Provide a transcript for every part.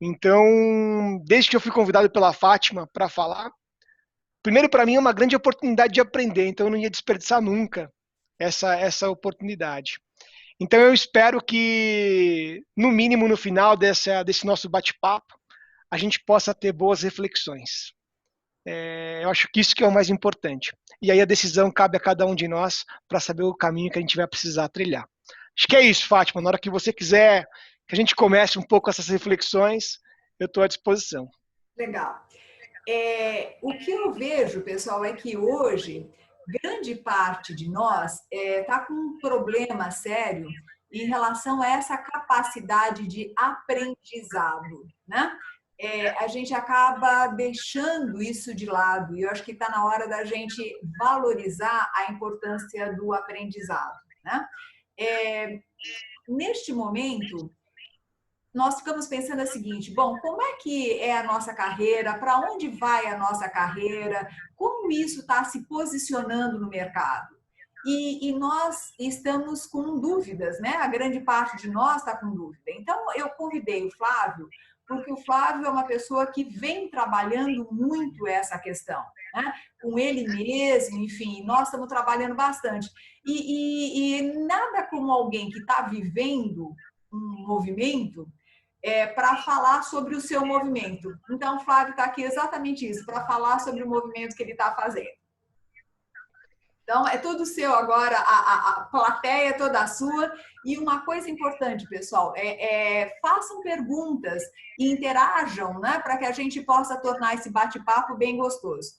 Então, desde que eu fui convidado pela Fátima para falar, primeiro para mim é uma grande oportunidade de aprender, então eu não ia desperdiçar nunca essa oportunidade. Então eu espero que, no mínimo, no final desse nosso bate-papo, a gente possa ter boas reflexões. Eu acho que isso que é o mais importante. E aí a decisão cabe a cada um de nós para saber o caminho que a gente vai precisar trilhar. Acho que é isso, Fátima. Na hora que você quiser que a gente comece um pouco essas reflexões, eu estou à disposição. Legal. O que eu vejo, pessoal, é que hoje grande parte de nós está com um problema sério em relação a essa capacidade de aprendizado, né? A gente acaba deixando isso de lado e eu acho que está na hora da gente valorizar a importância do aprendizado, né? Neste momento, nós ficamos pensando o seguinte: bom, como é que é a nossa carreira? Para onde vai a nossa carreira? Como isso está se posicionando no mercado? E nós estamos com dúvidas, né? A grande parte de nós está com dúvida. Então, eu convidei o Flávio, porque o Flávio é uma pessoa que vem trabalhando muito essa questão, né? Com ele mesmo, enfim, nós estamos trabalhando bastante. E nada como alguém que está vivendo um movimento para falar sobre o seu movimento. Então, o Flávio está aqui exatamente isso, para falar sobre o movimento que ele está fazendo. Então, é tudo seu agora, a plateia é toda sua. E uma coisa importante, pessoal, façam perguntas e interajam, né, para que a gente possa tornar esse bate-papo bem gostoso.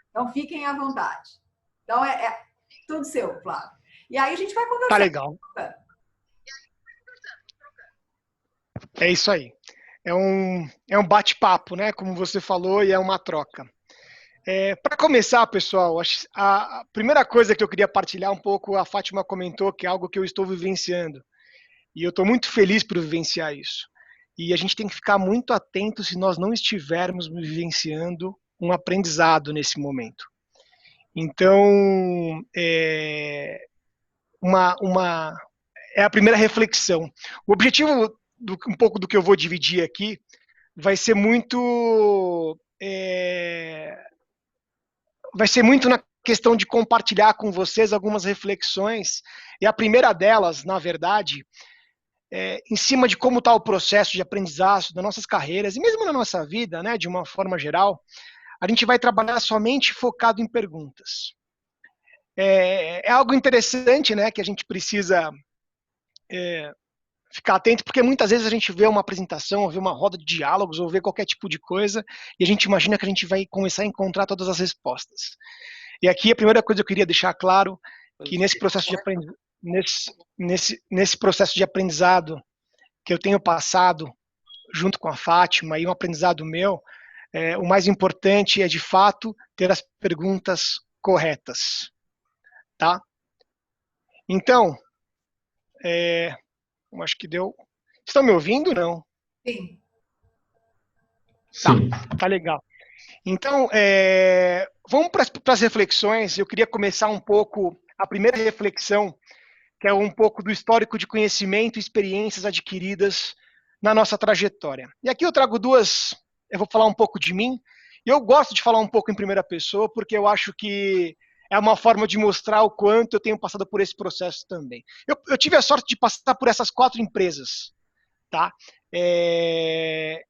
Então, fiquem à vontade. Então, tudo seu, Flávio. E aí a gente vai Tá conversando. legal. É isso aí. É um bate-papo, né? Como você falou, e é uma troca. Para começar, pessoal, a primeira coisa que eu queria partilhar um pouco, a Fátima comentou que é algo que eu estou vivenciando. E eu estou muito feliz por vivenciar isso. E a gente tem que ficar muito atento se nós não estivermos vivenciando um aprendizado nesse momento. Então, uma é a primeira reflexão. O objetivo, um pouco do que eu vou dividir aqui, vai ser muito na questão de compartilhar com vocês algumas reflexões. E a primeira delas, na verdade, em cima de como está o processo de aprendizado das nossas carreiras e mesmo na nossa vida, né, de uma forma geral, a gente vai trabalhar somente focado em perguntas. É algo interessante, né, que a gente precisa ficar atento, porque muitas vezes a gente vê uma apresentação, ou vê uma roda de diálogos, ou vê qualquer tipo de coisa, e a gente imagina que a gente vai começar a encontrar todas as respostas. E aqui a primeira coisa que eu queria deixar claro, que nesse processo de nesse processo de aprendizado que eu tenho passado junto com a Fátima, e um aprendizado meu, o mais importante é, de fato, ter as perguntas corretas, tá? Então, eu acho que deu. Estão me ouvindo? Não? Sim. Tá, Sim. tá legal. Então, vamos para as reflexões. Eu queria começar um pouco, a primeira reflexão, que é um pouco do histórico de conhecimento e experiências adquiridas na nossa trajetória. E aqui eu trago duas, eu vou falar um pouco de mim. Eu gosto de falar um pouco em primeira pessoa, porque eu acho que é uma forma de mostrar o quanto eu tenho passado por esse processo também. Eu tive a sorte de passar por essas 4 empresas, tá? E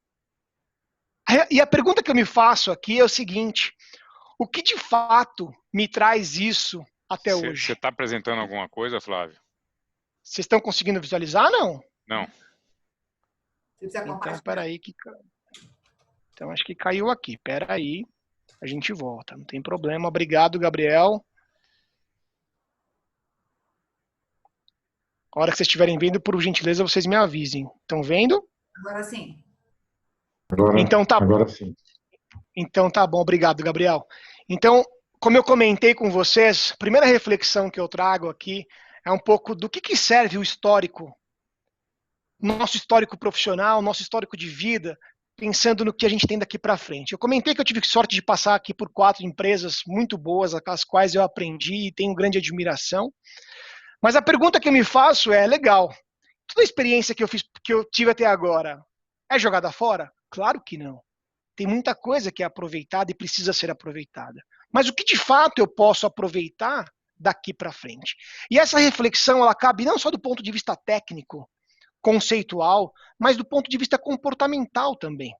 a pergunta que eu me faço aqui é o seguinte: o que de fato me traz isso até hoje? Você está apresentando alguma coisa, Flávio? Vocês estão conseguindo visualizar, não? Não. Então, peraí. Então, acho que caiu aqui. Peraí. A gente volta. Não tem problema. Obrigado, Gabriel. A hora que vocês estiverem vendo, por gentileza, vocês me avisem. Estão vendo? Agora sim. Então tá bom. Agora sim. Então tá bom. Obrigado, Gabriel. Então, como eu comentei com vocês, a primeira reflexão que eu trago aqui é um pouco do que serve o histórico, nosso histórico profissional, nosso histórico de vida, pensando no que a gente tem daqui para frente. Eu comentei que eu tive sorte de passar aqui por 4 empresas muito boas, as quais eu aprendi e tenho grande admiração. Mas a pergunta que eu me faço é: legal, toda a experiência que eu tive até agora, É jogada fora? Claro que não. Tem muita coisa que é aproveitada e precisa ser aproveitada. Mas o que de fato eu posso aproveitar daqui para frente? E essa reflexão, ela cabe não só do ponto de vista técnico, conceitual, mas do ponto de vista comportamental também.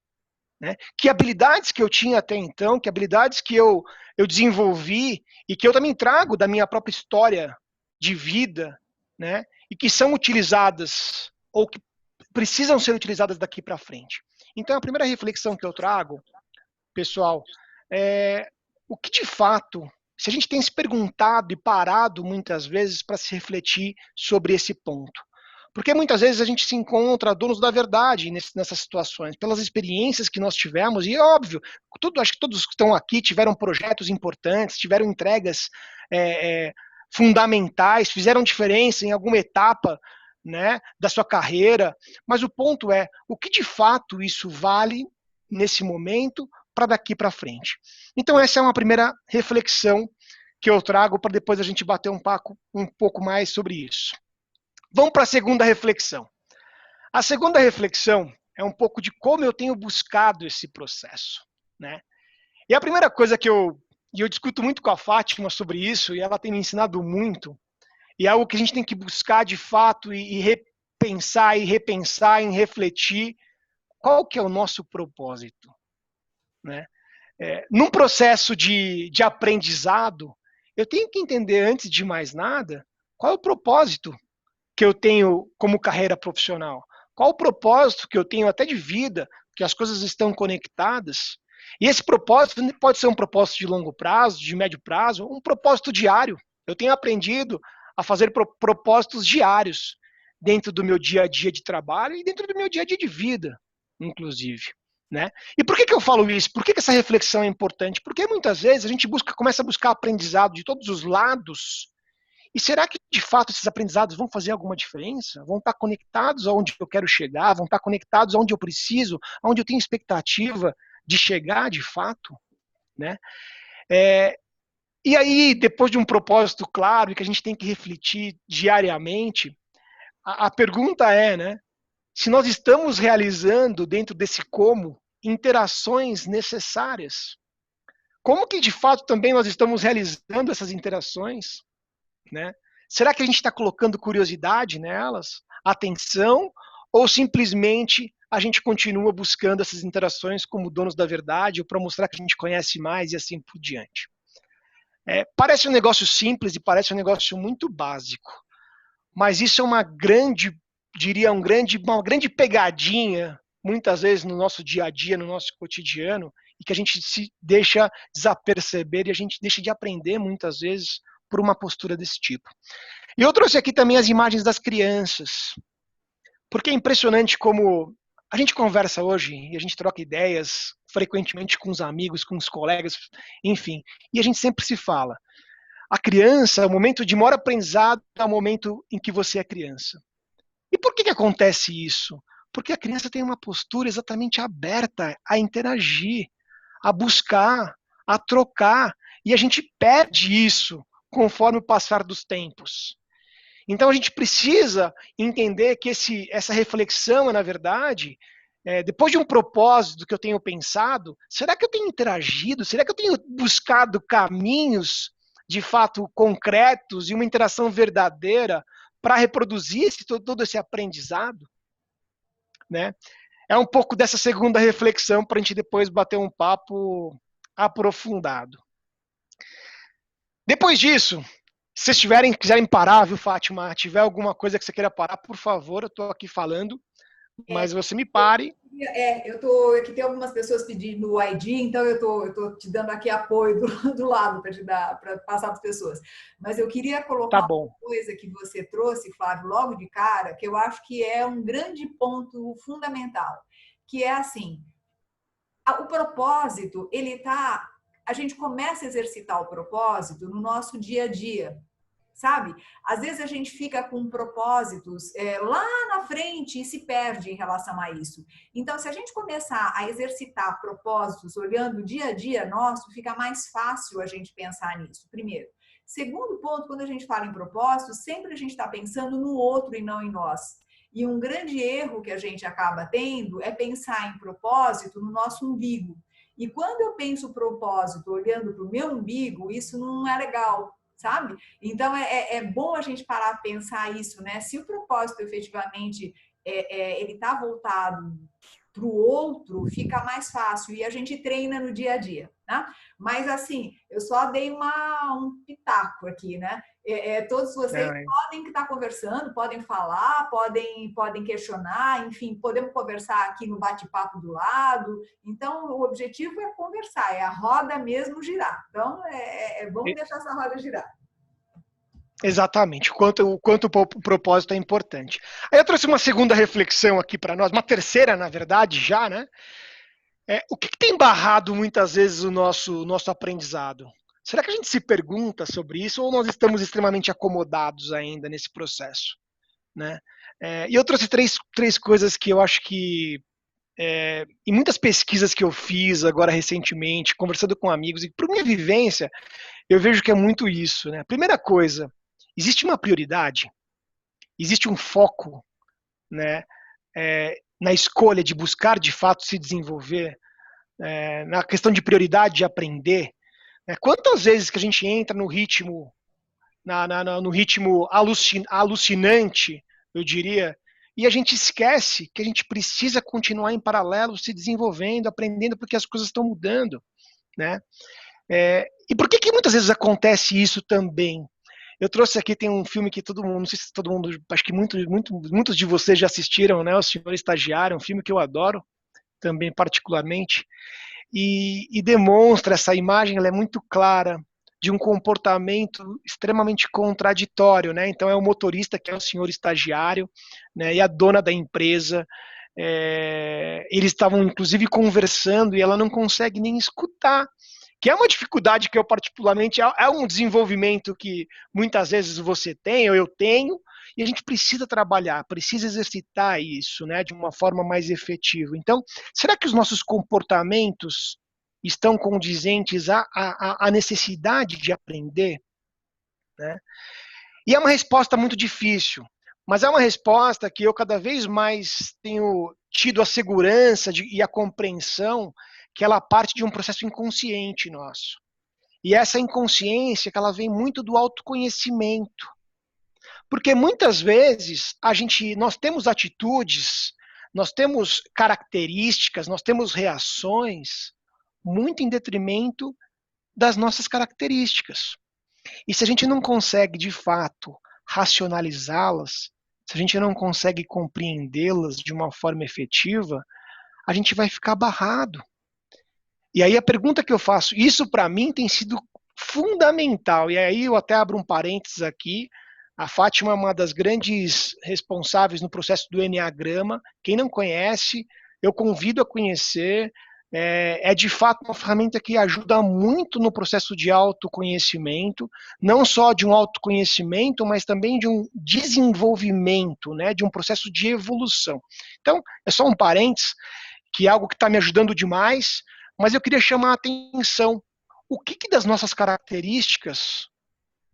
Né? Que habilidades que eu tinha até então, que habilidades que eu desenvolvi e que eu também trago da minha própria história de vida, né? E que são utilizadas ou que precisam ser utilizadas daqui para frente. Então, a primeira reflexão que eu trago, pessoal, é o que de fato, se a gente tem se perguntado e parado muitas vezes para se refletir sobre esse ponto. Porque muitas vezes a gente se encontra donos da verdade nessas situações, pelas experiências que nós tivemos, e é óbvio, acho que todos que estão aqui tiveram projetos importantes, tiveram entregas fundamentais, fizeram diferença em alguma etapa, né, da sua carreira, mas o ponto é, o que de fato isso vale nesse momento para daqui para frente. Então essa é uma primeira reflexão que eu trago para depois a gente bater um pouco mais sobre isso. Vamos para a segunda reflexão. A segunda reflexão é um pouco de como eu tenho buscado esse processo, né? E a primeira coisa que eu discuto muito com a Fátima sobre isso, e ela tem me ensinado muito, e é algo que a gente tem que buscar de fato e repensar e repensar, em refletir, qual que é o nosso propósito, né? Num processo de aprendizado, eu tenho que entender, antes de mais nada, qual é o propósito que eu tenho como carreira profissional? Qual o propósito que eu tenho até de vida, que as coisas estão conectadas? E esse propósito pode ser um propósito de longo prazo, de médio prazo, um propósito diário. Eu tenho aprendido a fazer propósitos diários dentro do meu dia a dia de trabalho e dentro do meu dia a dia de vida, inclusive. Né? E por que eu falo isso? Por que essa reflexão é importante? Porque muitas vezes a gente começa a buscar aprendizado de todos os lados. E será que, de fato, esses aprendizados vão fazer alguma diferença? Vão estar conectados aonde eu quero chegar? Vão estar conectados aonde eu preciso? Aonde eu tenho expectativa de chegar, de fato? Né? E aí, depois de um propósito claro e que a gente tem que refletir diariamente, a pergunta é, né? Se nós estamos realizando, dentro desse como, interações necessárias. Como que, de fato, também nós estamos realizando essas interações? Né? Será que a gente está colocando curiosidade nelas, atenção, ou simplesmente a gente continua buscando essas interações como donos da verdade ou para mostrar que a gente conhece mais e assim por diante? Parece um negócio simples e parece um negócio muito básico, mas isso é uma grande, diria, uma grande pegadinha, muitas vezes no nosso dia a dia, no nosso cotidiano, e que a gente se deixa desaperceber e a gente deixa de aprender muitas vezes por uma postura desse tipo. E eu trouxe aqui também as imagens das crianças, porque é impressionante como a gente conversa hoje e a gente troca ideias frequentemente com os amigos, com os colegas, enfim, e a gente sempre se fala. A criança, o momento de maior aprendizado é o momento em que você é criança. E por que acontece isso? Porque a criança tem uma postura exatamente aberta a interagir, a buscar, a trocar, e a gente perde isso conforme o passar dos tempos. Então a gente precisa entender que essa reflexão, na verdade, depois de um propósito que eu tenho pensado, será que eu tenho interagido? Será que eu tenho buscado caminhos de fato concretos e uma interação verdadeira para reproduzir todo esse aprendizado? Né? É um pouco dessa segunda reflexão para a gente depois bater um papo aprofundado. Depois disso, se vocês quiserem parar, viu, Fátima? Tiver alguma coisa que você queira parar, por favor, eu estou aqui falando, mas você me pare. Aqui tem algumas pessoas pedindo o ID, então eu tô te dando aqui apoio do lado para passar para as pessoas. Mas eu queria colocar uma coisa que você trouxe, Flávio, logo de cara, que eu acho que é um grande ponto fundamental, que é assim, o propósito, a gente começa a exercitar o propósito no nosso dia a dia, sabe? Às vezes a gente fica com propósitos lá na frente e se perde em relação a isso. Então, se a gente começar a exercitar propósitos olhando o dia a dia nosso, fica mais fácil a gente pensar nisso, primeiro. Segundo ponto, quando a gente fala em propósito, sempre a gente está pensando no outro e não em nós. E um grande erro que a gente acaba tendo é pensar em propósito no nosso umbigo. E quando eu penso propósito olhando para o meu umbigo, isso não é legal, sabe? Então é bom a gente parar a pensar isso, né? Se o propósito efetivamente ele está voltado para o outro, fica mais fácil e a gente treina no dia a dia, né? Mas assim, eu só dei um pitaco aqui, né? Todos vocês podem estar conversando, podem falar, podem questionar, enfim, podemos conversar aqui no bate-papo do lado. Então, o objetivo é conversar, é a roda mesmo girar. Então, vamos deixar essa roda girar. Exatamente, o quanto o propósito é importante. Aí eu trouxe uma segunda reflexão aqui para nós, uma terceira, na verdade, já, né? O que tem barrado muitas vezes o nosso aprendizado? Será que a gente se pergunta sobre isso ou nós estamos extremamente acomodados ainda nesse processo? Né? E eu trouxe três coisas que eu acho que, em muitas pesquisas que eu fiz agora recentemente, conversando com amigos, e por minha vivência, eu vejo que é muito isso. Né? Primeira coisa, existe uma prioridade, existe um foco, né, na escolha de buscar de fato se desenvolver, na questão de prioridade de aprender. Né? Quantas vezes que a gente entra no ritmo, no ritmo alucinante, eu diria, e a gente esquece que a gente precisa continuar em paralelo, se desenvolvendo, aprendendo, porque as coisas estão mudando. Né? E por que muitas vezes acontece isso também? Eu trouxe aqui, tem um filme que todo mundo, não sei se todo mundo, acho que muitos de vocês já assistiram, né? O Senhor Estagiário, um filme que eu adoro, também particularmente, e demonstra essa imagem, ela é muito clara, de um comportamento extremamente contraditório, né? Então é o motorista que é o senhor estagiário, né? E a dona da empresa, eles estavam inclusive conversando e ela não consegue nem escutar, que é uma dificuldade que eu particularmente, é um desenvolvimento que muitas vezes você tem, ou eu tenho, e a gente precisa trabalhar, precisa exercitar isso, né, de uma forma mais efetiva. Então, será que os nossos comportamentos estão condizentes à necessidade de aprender? Né? E é uma resposta muito difícil, mas é uma resposta que eu cada vez mais tenho tido a segurança e a compreensão que ela parte de um processo inconsciente nosso. E essa inconsciência que ela vem muito do autoconhecimento. Porque muitas vezes nós temos atitudes, nós temos características, nós temos reações muito em detrimento das nossas características. E se a gente não consegue, de fato, racionalizá-las, se a gente não consegue compreendê-las de uma forma efetiva, a gente vai ficar barrado. E aí a pergunta que eu faço, isso para mim tem sido fundamental, e aí eu até abro um parênteses aqui, a Fátima é uma das grandes responsáveis no processo do Enneagrama, quem não conhece, eu convido a conhecer, é de fato uma ferramenta que ajuda muito no processo de autoconhecimento, não só de um autoconhecimento, mas também de um desenvolvimento, né, de um processo de evolução. Então, é só um parênteses, que é algo que está me ajudando demais, mas eu queria chamar a atenção. O que das nossas características,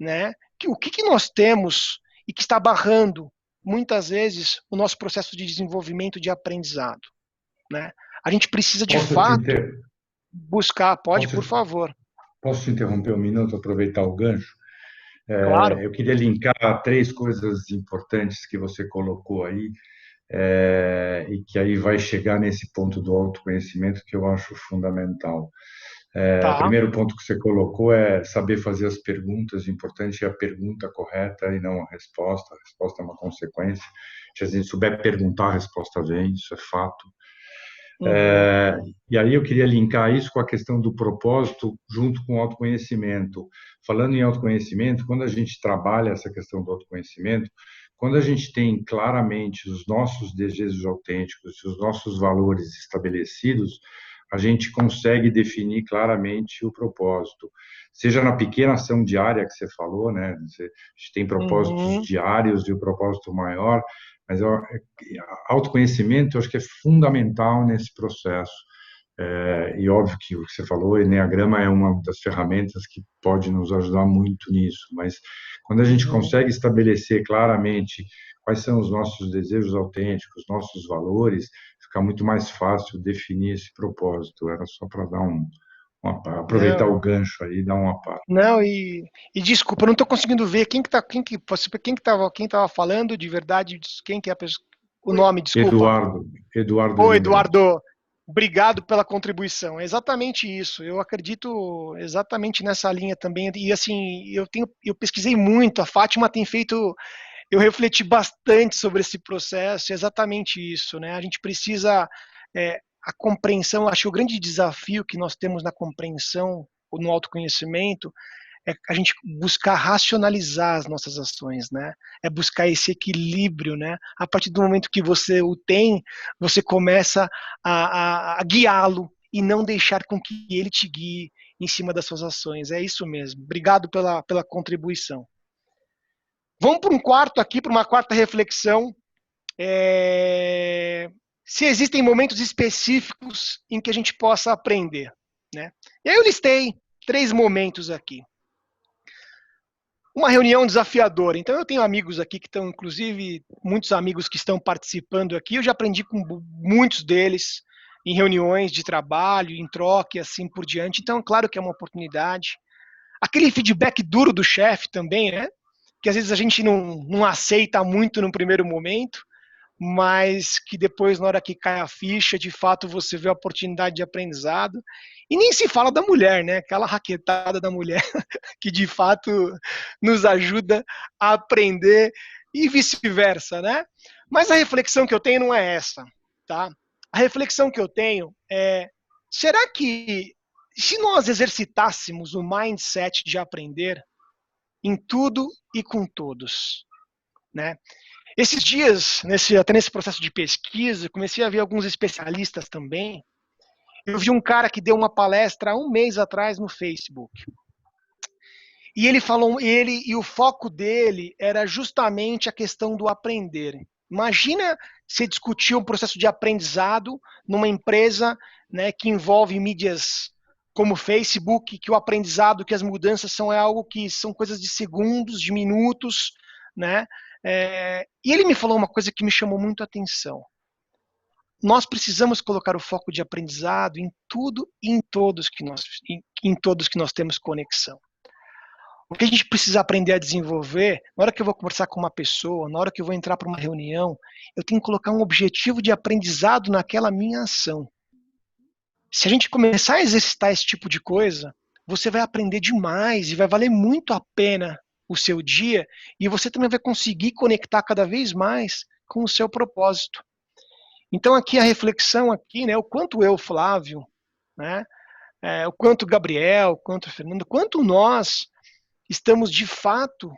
né? O que nós temos e que está barrando, muitas vezes, o nosso processo de desenvolvimento de aprendizado, né? A gente precisa, de fato, buscar. Pode, por favor. Posso te interromper um minuto, aproveitar o gancho? Claro. Eu queria linkar três coisas importantes que você colocou aí, e que aí vai chegar nesse ponto do autoconhecimento que eu acho fundamental. O primeiro ponto que você colocou é saber fazer as perguntas, o importante é a pergunta correta e não a resposta é uma consequência. Se a gente souber perguntar, a resposta vem, isso é fato. E aí eu queria linkar isso com a questão do propósito junto com o autoconhecimento. Falando em autoconhecimento, quando a gente trabalha essa questão do autoconhecimento, quando a gente tem claramente os nossos desejos autênticos, os nossos valores estabelecidos, a gente consegue definir claramente o propósito. Seja na pequena ação diária que você falou, né? A gente tem propósitos diários e o propósito maior, mas autoconhecimento eu acho que é fundamental nesse processo, E óbvio que o que você falou, o Enneagrama é uma das ferramentas que pode nos ajudar muito nisso, mas quando a gente Uhum. consegue estabelecer claramente quais são os nossos desejos autênticos, nossos valores, fica muito mais fácil definir esse propósito. Era só para dar aproveitar Não, o gancho aí e dar uma parte. não, e desculpa, eu não estou conseguindo ver quem tava falando de verdade, quem que é a pessoa, o nome, desculpa. Eduardo Ô, Guimarães. Eduardo, obrigado pela contribuição. É exatamente isso. Eu acredito exatamente nessa linha também. E assim, eu pesquisei muito. A Fátima tem feito, eu refleti bastante sobre esse processo. É exatamente isso, né? A gente precisa a compreensão. Acho que o grande desafio que nós temos na compreensão, ou no autoconhecimento, é a gente buscar racionalizar as nossas ações, né? É buscar esse equilíbrio, né? A partir do momento que você o tem, você começa a guiá-lo e não deixar com que ele te guie em cima das suas ações. É isso mesmo. Obrigado pela contribuição. Vamos para um quarto aqui, para uma quarta reflexão. Se existem momentos específicos em que a gente possa aprender, né? E aí eu listei 3 momentos aqui. Uma reunião desafiadora. Então, eu tenho amigos aqui que estão, inclusive, muitos amigos que estão participando aqui. Eu já aprendi com muitos deles em reuniões de trabalho, em troca e assim por diante. Então, claro que é uma oportunidade. Aquele feedback duro do chefe também, né? Que às vezes a gente não aceita muito no primeiro momento, mas que depois, na hora que cai a ficha, de fato você vê a oportunidade de aprendizado. E nem se fala da mulher, né? Aquela raquetada da mulher que de fato nos ajuda a aprender e vice-versa, né? Mas a reflexão que eu tenho não é essa, tá? A reflexão que eu tenho é: será que se nós exercitássemos o mindset de aprender em tudo e com todos, né? Esses dias, até nesse processo de pesquisa, comecei a ver alguns especialistas também. Eu vi um cara que deu uma palestra há um mês atrás no Facebook. E ele falou, e o foco dele era justamente a questão do aprender. Imagina se discutir um processo de aprendizado numa empresa, né, que envolve mídias como Facebook, que o aprendizado, que as mudanças são algo que são coisas de segundos, de minutos, né? E ele me falou uma coisa que me chamou muito a atenção. Nós precisamos colocar o foco de aprendizado em tudo e em todos que nós temos conexão. O que a gente precisa aprender a desenvolver, na hora que eu vou conversar com uma pessoa, na hora que eu vou entrar para uma reunião, eu tenho que colocar um objetivo de aprendizado naquela minha ação. Se a gente começar a exercitar esse tipo de coisa, você vai aprender demais e vai valer muito a pena o seu dia, e você também vai conseguir conectar cada vez mais com o seu propósito. Então aqui a reflexão aqui, né, o quanto eu, Flávio, né, o quanto o Gabriel, o quanto o Fernando, o quanto nós estamos de fato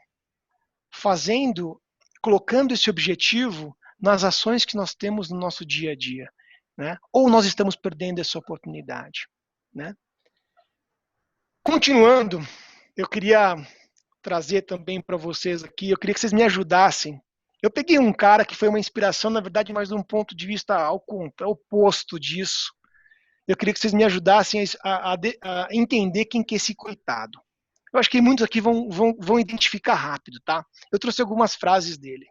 colocando esse objetivo nas ações que nós temos no nosso dia a dia, né? Ou nós estamos perdendo essa oportunidade, né? Continuando, eu queria trazer também para vocês aqui, eu queria que vocês me ajudassem. Eu peguei um cara que foi uma inspiração, na verdade, mais de um ponto de vista oposto disso. Eu queria que vocês me ajudassem a entender quem que é esse coitado. Eu acho que muitos aqui vão identificar rápido, tá? Eu trouxe algumas frases dele.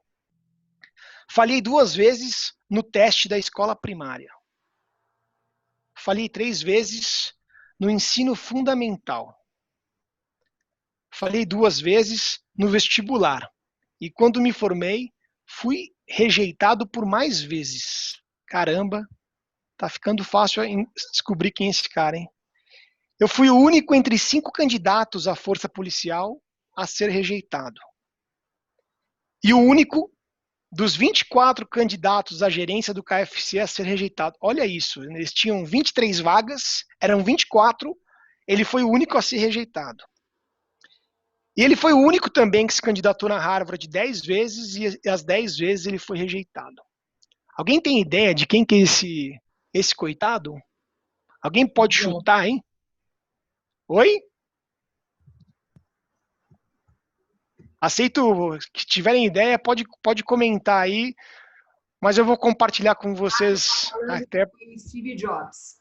Falhei 2 vezes no teste da escola primária. Falhei 3 vezes no ensino fundamental. Falhei 2 vezes no vestibular. E quando me formei, fui rejeitado por mais vezes. Caramba, tá ficando fácil descobrir quem é esse cara, hein? Eu fui o único entre 5 candidatos à força policial a ser rejeitado. E o único dos 24 candidatos à gerência do KFC a ser rejeitado. Olha isso, eles tinham 23 vagas, eram 24, ele foi o único a ser rejeitado. E ele foi o único também que se candidatou na Harvard 10 vezes e as 10 vezes ele foi rejeitado. Alguém tem ideia de quem que é esse coitado? Alguém pode chutar, hein? Oi? Aceito que tiverem ideia, pode comentar aí, mas eu vou compartilhar com vocês até. Steve Jobs.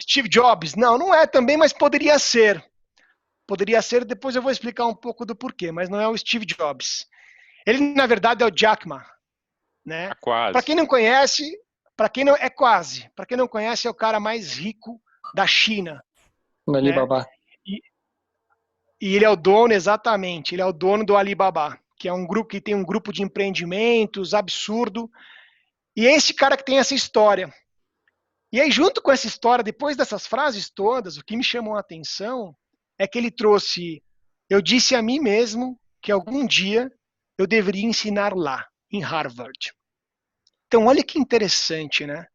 Steve Jobs? Não, não é também, mas poderia ser. Poderia ser, depois eu vou explicar um pouco do porquê, mas não é o Steve Jobs. Ele, na verdade, é o Jack Ma, né? Ah, quase. Para quem não conhece, para quem não é quase, para quem não conhece, é o cara mais rico da China, No Alibaba. E ele é o dono, exatamente, ele é o dono do Alibaba, que é um grupo que tem um grupo de empreendimentos absurdo. E é esse cara que tem essa história. E aí, junto com essa história, depois dessas frases todas, o que me chamou a atenção é que ele trouxe: eu disse a mim mesmo que algum dia eu deveria ensinar lá, em Harvard. Então, olha que interessante, né?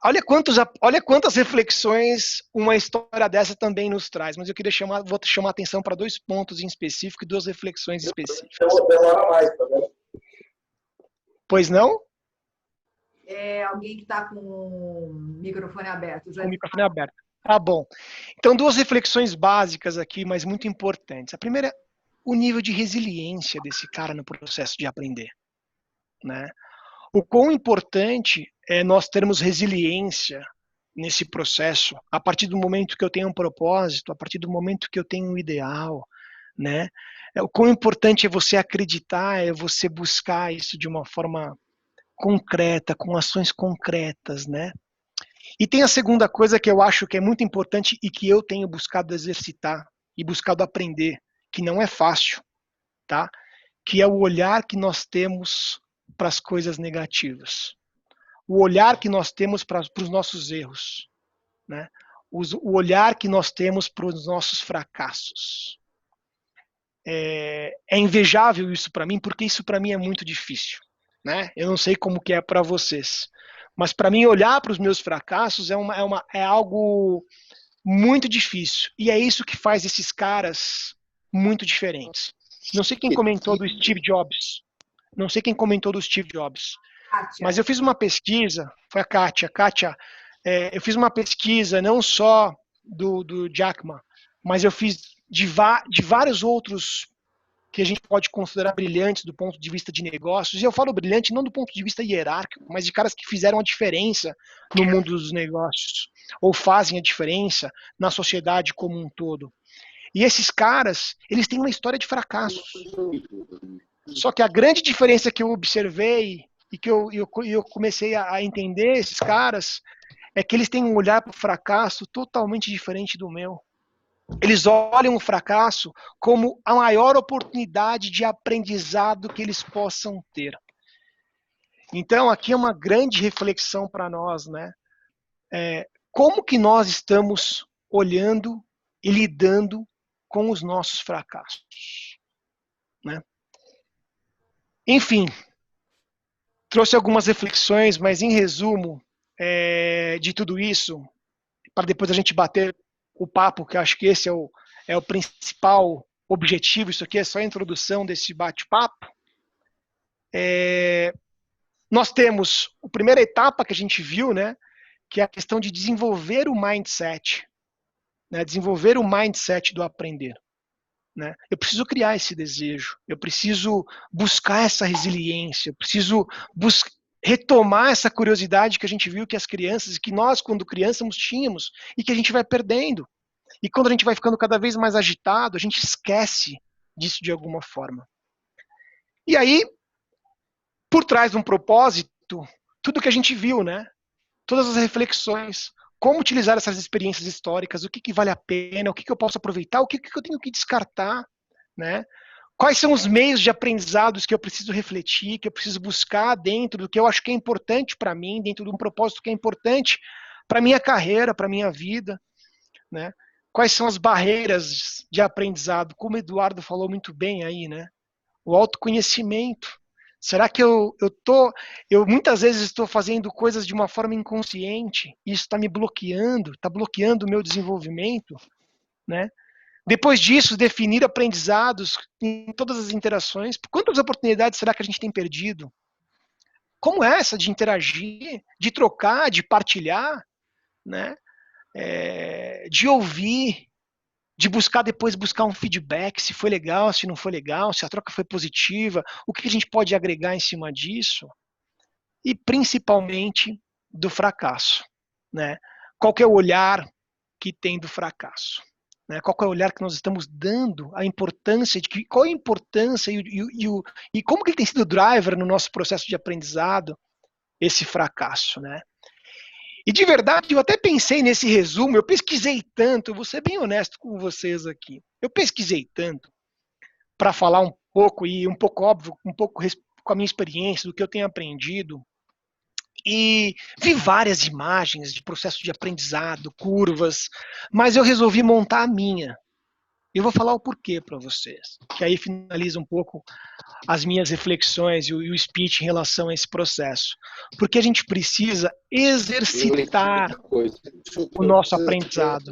Olha quantas reflexões uma história dessa também nos traz. Mas eu queria vou chamar a atenção para 2 pontos em específico e 2 reflexões específicas. Demora mais, tá vendo? Pois não? É alguém que está com o microfone aberto. Com o microfone aberto. Tá bom. Então, 2 reflexões básicas aqui, mas muito importantes. A primeira, o nível de resiliência desse cara no processo de aprender, né? O quão importante é nós termos resiliência nesse processo, a partir do momento que eu tenho um propósito, a partir do momento que eu tenho um ideal, né? O quão importante é você acreditar, é você buscar isso de uma forma concreta, com ações concretas, né? E tem a segunda coisa que eu acho que é muito importante e que eu tenho buscado exercitar e buscado aprender, que não é fácil, tá? Que é o olhar que nós temos para as coisas negativas. O olhar que nós temos para os nossos erros, né? O olhar que nós temos para os nossos fracassos. É invejável isso para mim, porque isso para mim é muito difícil, né? Eu não sei como que é para vocês, mas para mim olhar para os meus fracassos é algo muito difícil. E é isso que faz esses caras muito diferentes. Não sei quem comentou do Steve Jobs. Não sei quem comentou do Steve Jobs. Mas eu fiz uma pesquisa, foi a Kátia. Kátia, eu fiz uma pesquisa não só do Jack Ma, mas eu fiz de vários outros que a gente pode considerar brilhantes do ponto de vista de negócios. E eu falo brilhante não do ponto de vista hierárquico, mas de caras que fizeram a diferença no mundo dos negócios, ou fazem a diferença na sociedade como um todo. E esses caras, eles têm uma história de fracassos. Só que a grande diferença que eu observei e que eu comecei a entender esses caras é que eles têm um olhar para o fracasso totalmente diferente do meu. Eles olham o fracasso como a maior oportunidade de aprendizado que eles possam ter. Então, aqui é uma grande reflexão para nós, né? Como que nós estamos olhando e lidando com os nossos fracassos, né? Enfim, trouxe algumas reflexões, mas em resumo de tudo isso, para depois a gente bater o papo, que eu acho que esse é o principal objetivo, isso aqui é só a introdução desse bate-papo. Nós temos a primeira etapa que a gente viu, né, que é a questão de desenvolver o mindset, né, desenvolver o mindset do aprender. Né? Eu preciso criar esse desejo, eu preciso buscar essa resiliência, eu preciso retomar essa curiosidade que a gente viu que as crianças, que nós quando crianças tínhamos e que a gente vai perdendo. E quando a gente vai ficando cada vez mais agitado, a gente esquece disso de alguma forma. E aí, por trás de um propósito, tudo que a gente viu, né? Todas as reflexões, como utilizar essas experiências históricas, o que vale a pena, o que eu posso aproveitar, o que eu tenho que descartar, né? Quais são os meios de aprendizados que eu preciso refletir, que eu preciso buscar dentro do que eu acho que é importante para mim, dentro de um propósito que é importante para minha carreira, para minha vida, né? Quais são as barreiras de aprendizado? Como o Eduardo falou muito bem aí, né? O autoconhecimento. Será que eu muitas vezes estou fazendo coisas de uma forma inconsciente e isso está me bloqueando, está bloqueando o meu desenvolvimento, né? Depois disso, definir aprendizados em todas as interações. Quantas oportunidades será que a gente tem perdido? Como essa de interagir, de trocar, de partilhar, né? De ouvir, de depois buscar um feedback, se foi legal, se não foi legal, se a troca foi positiva, o que a gente pode agregar em cima disso, e principalmente do fracasso, né? qual que é o olhar que tem do fracasso. Né? Qual que é o olhar que nós estamos dando, a importância de que, qual é a importância e como que ele tem sido driver no nosso processo de aprendizado, esse fracasso. Né? E de verdade, eu até pensei nesse resumo, eu pesquisei tanto, eu vou ser bem honesto com vocês aqui, eu pesquisei tanto para falar um pouco, e um pouco óbvio, um pouco com a minha experiência, do que eu tenho aprendido, e vi várias imagens de processo de aprendizado, curvas, mas eu resolvi montar a minha. Eu vou falar o porquê para vocês, que aí finaliza um pouco as minhas reflexões e o speech em relação a esse processo. Porque a gente precisa exercitar o nosso aprendizado.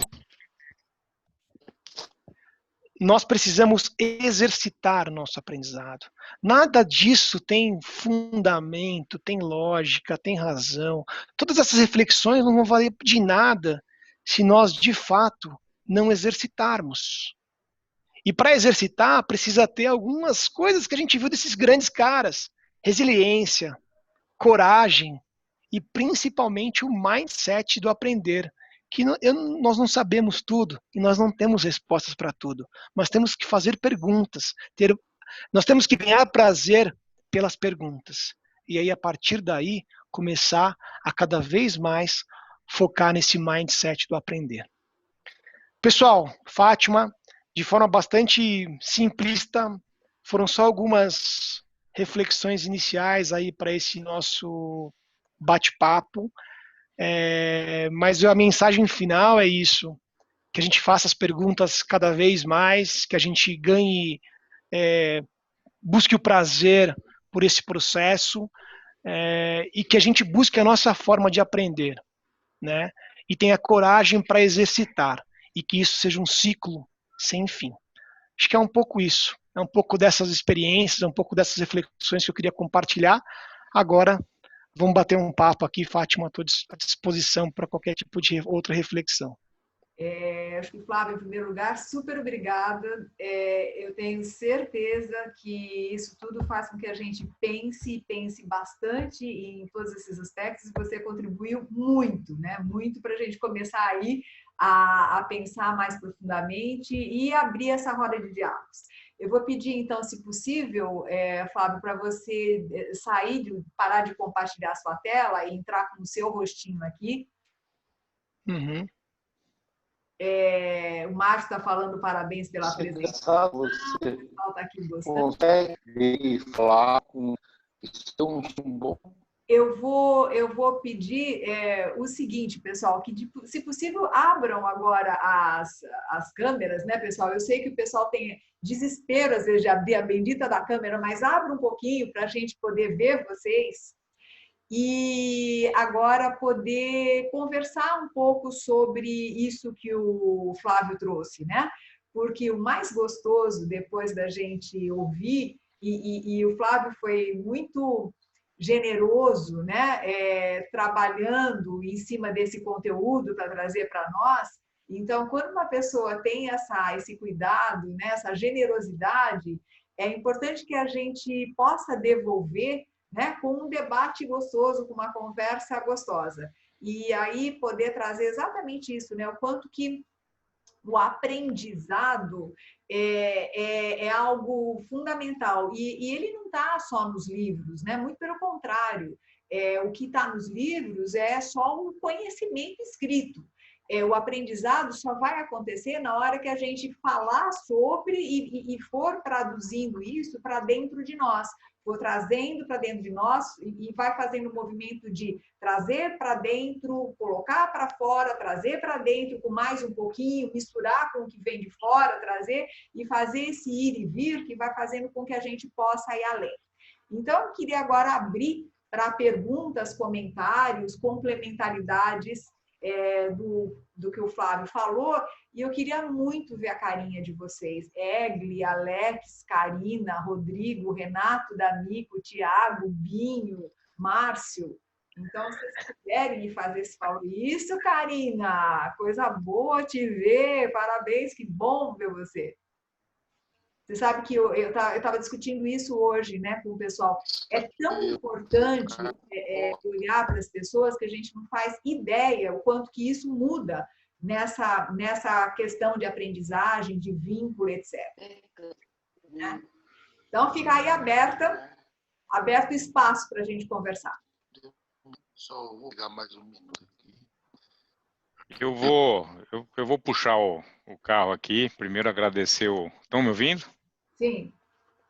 Nós precisamos exercitar o nosso aprendizado. Nada disso tem fundamento, tem lógica, tem razão. Todas essas reflexões não vão valer de nada se nós, de fato, não exercitarmos. E para exercitar, precisa ter algumas coisas que a gente viu desses grandes caras. Resiliência, coragem e principalmente o mindset do aprender. Que nós não sabemos tudo e nós não temos respostas para tudo, mas temos que fazer perguntas, nós temos que ganhar prazer pelas perguntas. E aí, a partir daí, começar a cada vez mais focar nesse mindset do aprender. Pessoal, Fátima, de forma bastante simplista, foram só algumas reflexões iniciais aí para esse nosso bate-papo. Mas a mensagem final é isso, que a gente faça as perguntas cada vez mais, que a gente ganhe, busque o prazer por esse processo, e que a gente busque a nossa forma de aprender, né? E tenha coragem para exercitar, e que isso seja um ciclo sem fim. Acho que é um pouco isso, é um pouco dessas experiências, é um pouco dessas reflexões que eu queria compartilhar. Agora, vamos bater um papo aqui, Fátima, estou à disposição para qualquer tipo de outra reflexão. Acho que, Flávio, em primeiro lugar, super obrigada. Eu tenho certeza que isso tudo faz com que a gente pense bastante em todos esses aspectos. Você contribuiu muito, né? Muito para a gente começar aí a pensar mais profundamente e abrir essa roda de diálogos. Eu vou pedir, então, se possível, Flávio, para você parar de compartilhar a sua tela e entrar com o seu rostinho aqui. Uhum. O Márcio está falando parabéns pela presença. Você Está aqui gostando. consegue falar com um bom? Eu vou pedir o seguinte, pessoal, que se possível abram agora as câmeras, né, pessoal? Eu sei que o pessoal tem desespero às vezes de abrir a bendita da câmera, mas abra um pouquinho para a gente poder ver vocês. E agora poder conversar um pouco sobre isso que o Flávio trouxe, né? Porque o mais gostoso, depois da gente ouvir, e o Flávio foi muito generoso, né? Trabalhando em cima desse conteúdo para trazer para nós. Então, quando uma pessoa tem esse cuidado, né? Essa generosidade, é importante que a gente possa devolver, né, com um debate gostoso, com uma conversa gostosa. E aí poder trazer exatamente isso, né, o quanto que o aprendizado é algo fundamental. E ele não está só nos livros, né? Muito pelo contrário. O que está nos livros é só um conhecimento escrito. O aprendizado só vai acontecer na hora que a gente falar sobre e for traduzindo isso para dentro de nós. For trazendo para dentro de nós e vai fazendo o movimento de trazer para dentro, colocar para fora, trazer para dentro com mais um pouquinho, misturar com o que vem de fora, trazer e fazer esse ir e vir que vai fazendo com que a gente possa ir além. Então, eu queria agora abrir para perguntas, comentários, complementaridades do que o Flávio falou, e eu queria muito ver a carinha de vocês. Egli, Alex, Karina, Rodrigo, Renato, D'Amico, Tiago, Binho, Márcio. Então, se vocês quiserem me fazer esse favor. Isso, Karina! Coisa boa te ver! Parabéns, que bom ver você! Você sabe que eu estava discutindo isso hoje, né, com o pessoal. É tão importante olhar para as pessoas que a gente não faz ideia o quanto que isso muda nessa questão de aprendizagem, de vínculo, etc. Né? Então, fica aí aberto espaço para a gente conversar. Só vou pegar mais um minuto aqui. Eu vou puxar o carro aqui. Primeiro agradecer o... Estão me ouvindo? Sim.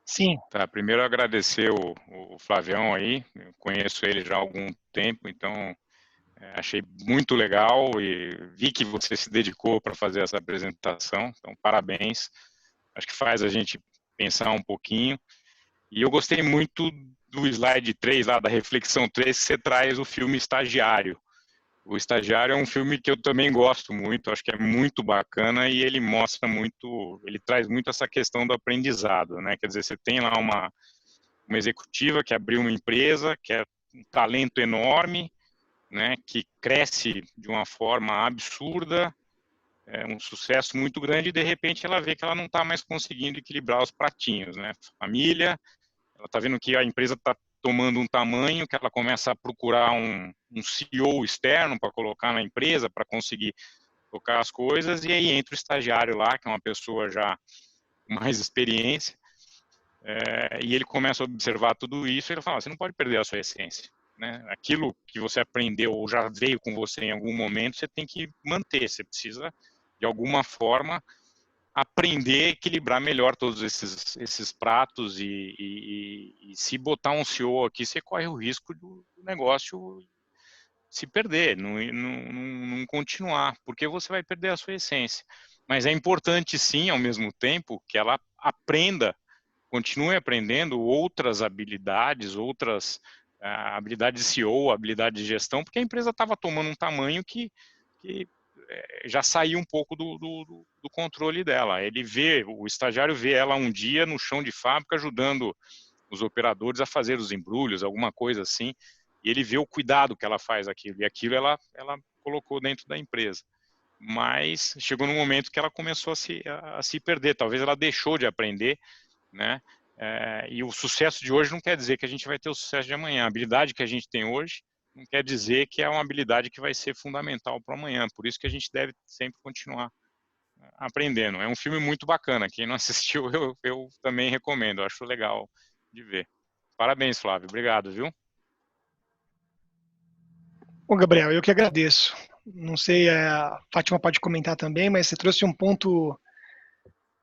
Sim. Tá, primeiro agradecer o Flavião aí. Eu conheço ele já há algum tempo, então achei muito legal e vi que você se dedicou para fazer essa apresentação. Então, parabéns. Acho que faz a gente pensar um pouquinho. E eu gostei muito do slide 3, lá da reflexão 3, que você traz o filme Estagiário. O Estagiário é um filme que eu também gosto muito, acho que é muito bacana e ele mostra muito, ele traz muito essa questão do aprendizado, né? Quer dizer, você tem lá uma executiva que abriu uma empresa, que é um talento enorme, né? Que cresce de uma forma absurda, é um sucesso muito grande e de repente ela vê que ela não está mais conseguindo equilibrar os pratinhos, né? Família, ela está vendo que a empresa está tomando um tamanho que ela começa a procurar um CEO externo para colocar na empresa, para conseguir tocar as coisas, e aí entra o estagiário lá, que é uma pessoa já com mais experiência, e ele começa a observar tudo isso, e ele fala, você não pode perder a sua essência. Né? Aquilo que você aprendeu ou já veio com você em algum momento, você tem que manter, você precisa, de alguma forma, aprender a equilibrar melhor todos esses pratos e se botar um CEO aqui, você corre o risco do negócio se perder, não continuar, porque você vai perder a sua essência. Mas é importante sim, ao mesmo tempo, que ela aprenda, continue aprendendo outras habilidades, outras habilidades de CEO, habilidades de gestão, porque a empresa estava tomando um tamanho que já saiu um pouco do controle dela. O estagiário vê ela um dia no chão de fábrica ajudando os operadores a fazer os embrulhos, alguma coisa assim, e ele vê o cuidado que ela faz aquilo, e aquilo ela colocou dentro da empresa. Mas chegou num momento que ela começou a se perder, talvez ela deixou de aprender, né? E o sucesso de hoje não quer dizer que a gente vai ter o sucesso de amanhã. A habilidade que a gente tem hoje não quer dizer que é uma habilidade que vai ser fundamental para amanhã. Por isso que a gente deve sempre continuar aprendendo. É um filme muito bacana. Quem não assistiu, eu também recomendo. Eu acho legal de ver. Parabéns, Flávio. Obrigado, viu? Bom, Gabriel, eu que agradeço. Não sei, a Fátima pode comentar também, mas você trouxe um ponto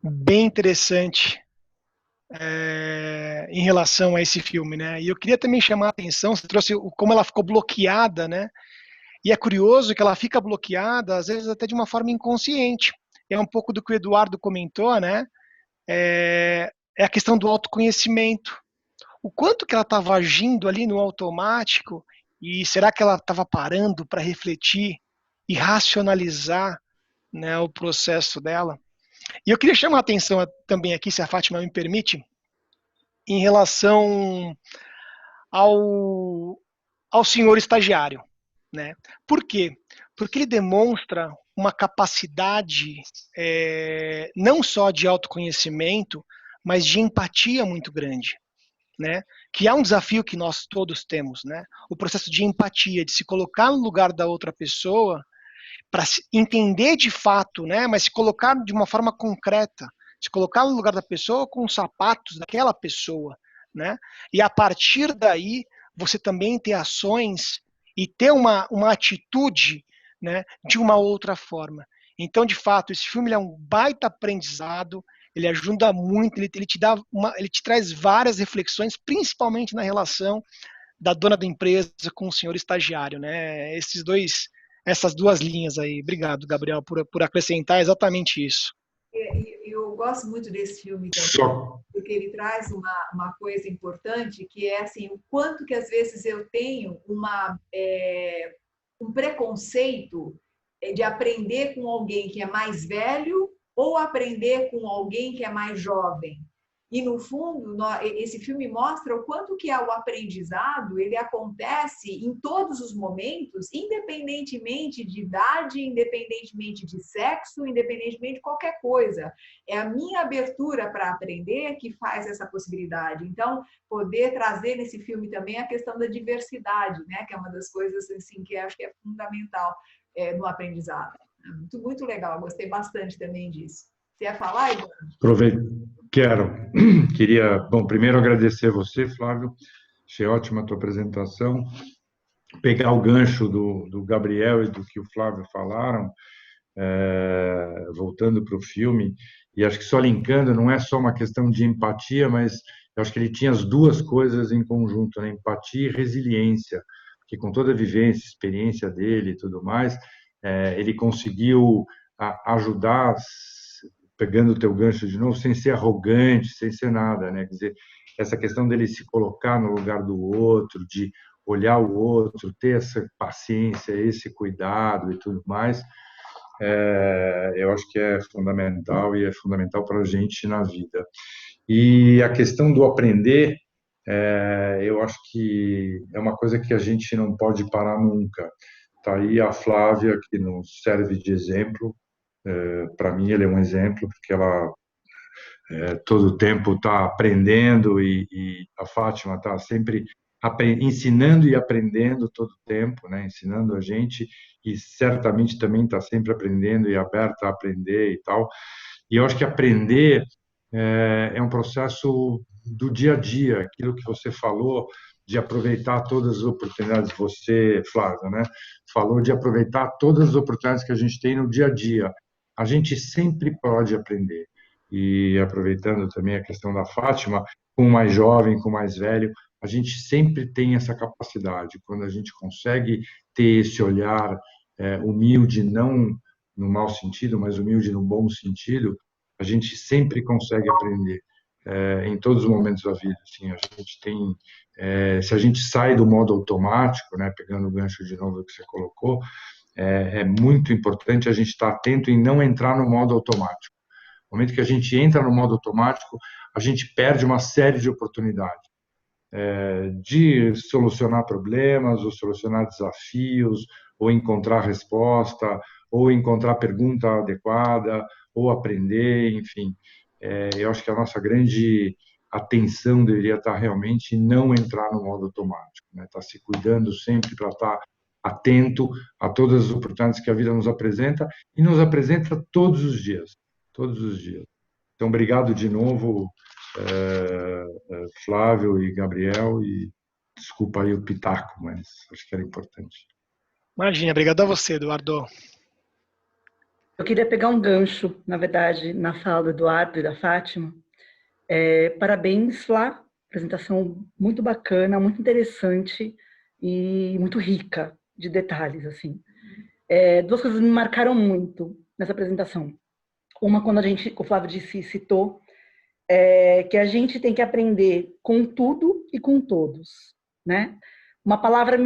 bem interessante em relação a esse filme, né? E eu queria também chamar a atenção, você trouxe como ela ficou bloqueada, né? E é curioso que ela fica bloqueada, às vezes até de uma forma inconsciente. É um pouco do que o Eduardo comentou, né? É a questão do autoconhecimento. O quanto que ela estava agindo ali no automático e será que ela estava parando para refletir e racionalizar, né, o processo dela? E eu queria chamar a atenção também aqui, se a Fátima me permite, em relação ao senhor estagiário, né? Por quê? Porque ele demonstra uma capacidade não só de autoconhecimento, mas de empatia muito grande, né? Que é um desafio que nós todos temos, né? O processo de empatia, de se colocar no lugar da outra pessoa para entender de fato, né? Mas se colocar de uma forma concreta, se colocar no lugar da pessoa com os sapatos daquela pessoa, né? E a partir daí você também ter ações e ter uma atitude, né? De uma outra forma. Então, de fato, esse filme é um baita aprendizado. Ele ajuda muito, ele te traz várias reflexões, principalmente na relação da dona da empresa com o senhor estagiário, né? Essas duas linhas aí. Obrigado, Gabriel, por acrescentar exatamente isso. Eu gosto muito desse filme também, porque ele traz uma coisa importante, que é assim, o quanto que às vezes eu tenho um preconceito de aprender com alguém que é mais velho ou aprender com alguém que é mais jovem. E, no fundo, esse filme mostra o quanto que o aprendizado ele acontece em todos os momentos, independentemente de idade, independentemente de sexo, independentemente de qualquer coisa. É a minha abertura para aprender que faz essa possibilidade. Então, poder trazer nesse filme também a questão da diversidade, né? Que é uma das coisas assim, que eu acho que é fundamental no aprendizado. Muito, muito legal, gostei bastante também disso. Você ia falar, Igor? Queria, bom, primeiro agradecer você, Flávio, achei ótima a tua apresentação, pegar o gancho do Gabriel e do que o Flávio falaram, voltando para o filme, e acho que só linkando, não é só uma questão de empatia, mas eu acho que ele tinha as duas coisas em conjunto, né? Empatia e resiliência, porque com toda a vivência, experiência dele e tudo mais, ele conseguiu ajudar, pegando o teu gancho de novo, sem ser arrogante, sem ser nada, né? Quer dizer, essa questão dele se colocar no lugar do outro, de olhar o outro, ter essa paciência, esse cuidado e tudo mais, eu acho que é fundamental e é fundamental para a gente na vida. E a questão do aprender, eu acho que é uma coisa que a gente não pode parar nunca. Está aí a Flávia, que nos serve de exemplo. Para mim, ele é um exemplo, porque ela todo o tempo está aprendendo e a Fátima está sempre ensinando e aprendendo todo o tempo, né? Ensinando a gente e certamente também está sempre aprendendo e aberta a aprender e tal. E eu acho que aprender é um processo do dia a dia, aquilo que você falou de aproveitar todas as oportunidades, você, Flávio, né? Falou de aproveitar todas as oportunidades que a gente tem no dia a dia. A gente sempre pode aprender. E aproveitando também a questão da Fátima, com o mais jovem, com o mais velho, a gente sempre tem essa capacidade. Quando a gente consegue ter esse olhar humilde, não no mau sentido, mas humilde no bom sentido, a gente sempre consegue aprender em todos os momentos da vida. Assim, a gente tem, se a gente sai do modo automático, né, pegando o gancho de novo que você colocou, é muito importante a gente estar atento em não entrar no modo automático. No momento que a gente entra no modo automático, a gente perde uma série de oportunidades de solucionar problemas, ou solucionar desafios, ou encontrar resposta, ou encontrar pergunta adequada, ou aprender, enfim. Eu acho que a nossa grande atenção deveria estar realmente em não entrar no modo automático, né? Estar se cuidando sempre para estar atento a todas as oportunidades que a vida nos apresenta e nos apresenta todos os dias, todos os dias. Então, obrigado de novo, Flávio e Gabriel, e desculpa aí o pitaco, mas acho que era importante. Imagina, obrigado a você, Eduardo. Eu queria pegar um gancho, na verdade, na fala do Eduardo e da Fátima. Parabéns, Flá, apresentação muito bacana, muito interessante e muito rica de detalhes, assim. Duas coisas me marcaram muito nessa apresentação. Uma, quando o Flávio citou, que a gente tem que aprender com tudo e com todos, né? Uma palavra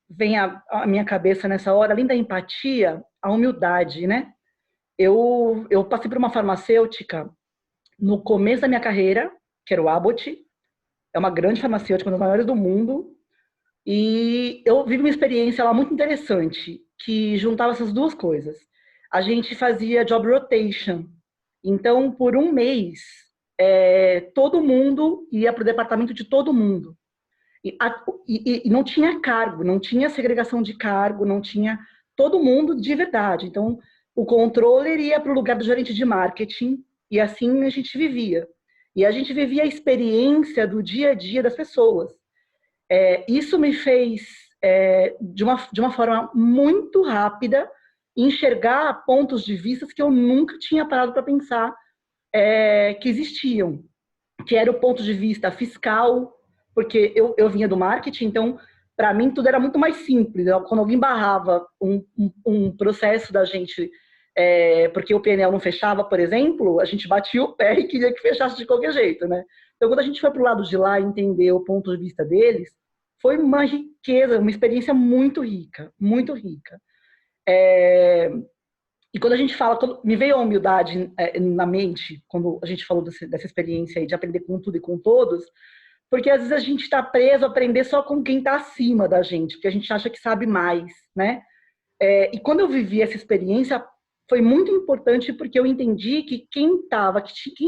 vem à minha cabeça nessa hora, além da empatia, a humildade, né? Eu passei por uma farmacêutica no começo da minha carreira, que era o Abbott, é uma grande farmacêutica, uma das maiores do mundo, e eu vivi uma experiência lá muito interessante, que juntava essas duas coisas. A gente fazia job rotation, então, por um mês, todo mundo ia para o departamento de todo mundo. E não tinha cargo, não tinha segregação de cargo, não tinha todo mundo de verdade. Então, o controller ia para o lugar do gerente de marketing e assim a gente vivia. E a gente vivia a experiência do dia a dia das pessoas. Isso me fez, de uma forma muito rápida, enxergar pontos de vista que eu nunca tinha parado para pensar que existiam. Que era o ponto de vista fiscal, porque eu vinha do marketing, então, para mim, tudo era muito mais simples. Quando alguém barrava um processo da gente, porque o PNL não fechava, por exemplo, a gente batia o pé e queria que fechasse de qualquer jeito, né? Então, quando a gente foi para o lado de lá e entender o ponto de vista deles, foi uma riqueza, uma experiência muito rica, muito rica. E quando a gente fala, me veio a humildade na mente, quando a gente falou dessa experiência aí de aprender com tudo e com todos, porque às vezes a gente está preso a aprender só com quem está acima da gente, porque a gente acha que sabe mais, né? E quando eu vivi essa experiência, foi muito importante porque eu entendi que quem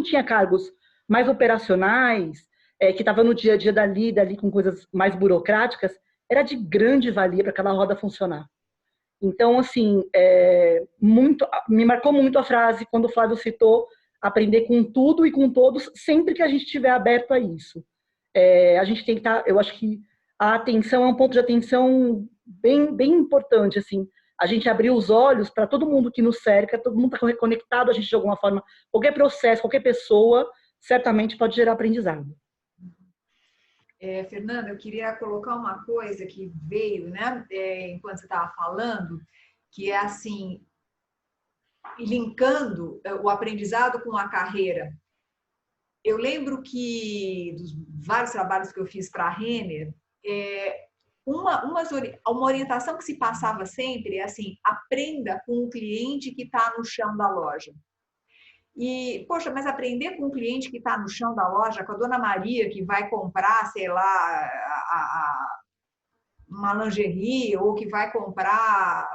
tinha cargos mais operacionais, que estava no dia a dia dali com coisas mais burocráticas, era de grande valia para aquela roda funcionar. Então, assim, me marcou muito a frase quando o Flávio citou aprender com tudo e com todos, sempre que a gente estiver aberto a isso. A gente tem que estar, eu acho que a atenção é um ponto de atenção bem, bem importante, assim. A gente abrir os olhos para todo mundo que nos cerca, todo mundo está conectado a gente de alguma forma. Qualquer processo, qualquer pessoa, certamente pode gerar aprendizado. Fernanda, eu queria colocar uma coisa que veio, né, enquanto você estava falando, que é assim, linkando o aprendizado com a carreira. Eu lembro que, dos vários trabalhos que eu fiz para a Renner, uma orientação que se passava sempre é assim, aprenda com o cliente que está no chão da loja. E, poxa, mas aprender com um cliente que está no chão da loja, com a dona Maria que vai comprar, sei lá, uma lingerie ou que vai comprar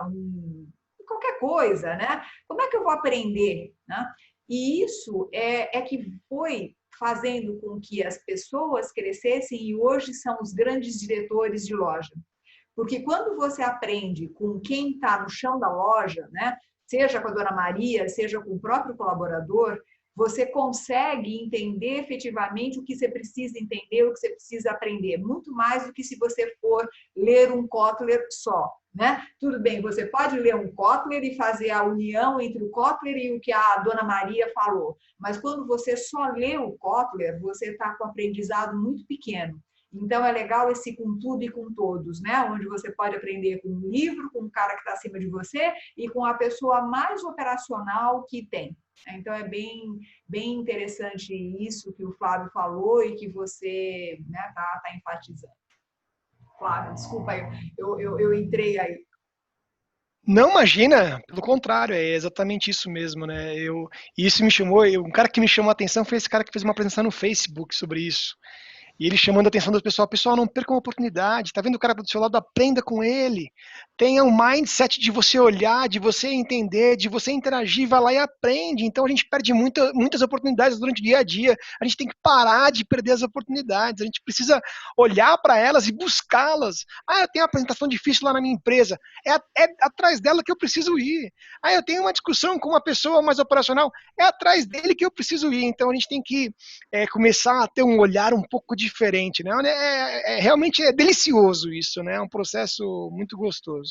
qualquer coisa, né? Como é que eu vou aprender, né? E isso é que foi fazendo com que as pessoas crescessem e hoje são os grandes diretores de loja. Porque quando você aprende com quem está no chão da loja, né? Seja com a dona Maria, seja com o próprio colaborador, você consegue entender efetivamente o que você precisa entender, o que você precisa aprender, muito mais do que se você for ler um Kotler só, né? Tudo bem, você pode ler um Kotler e fazer a união entre o Kotler e o que a dona Maria falou, mas quando você só lê o Kotler, você está com um aprendizado muito pequeno. Então, é legal esse com tudo e com todos, né? Onde você pode aprender com um livro, com um cara que está acima de você e com a pessoa mais operacional que tem. Então, é bem, bem interessante isso que o Flávio falou e que você tá enfatizando. Flávio, desculpa, eu entrei aí. Não, imagina, pelo contrário, é exatamente isso mesmo, né? E isso me chamou, um cara que me chamou a atenção foi esse cara que fez uma apresentação no Facebook sobre isso. E ele chamando a atenção do pessoal, não percam a oportunidade, tá vendo o cara do seu lado, aprenda com ele. Tenha um mindset de você olhar, de você entender, de você interagir, vai lá e aprende. Então a gente perde muitas oportunidades durante o dia a dia. A gente tem que parar de perder as oportunidades. A gente precisa olhar para elas e buscá-las. Ah, eu tenho uma apresentação difícil lá na minha empresa. É atrás dela que eu preciso ir. Ah, eu tenho uma discussão com uma pessoa mais operacional. É atrás dele que eu preciso ir. Então a gente tem que começar a ter um olhar um pouco diferente, né? Realmente é delicioso isso, né? É um processo muito gostoso.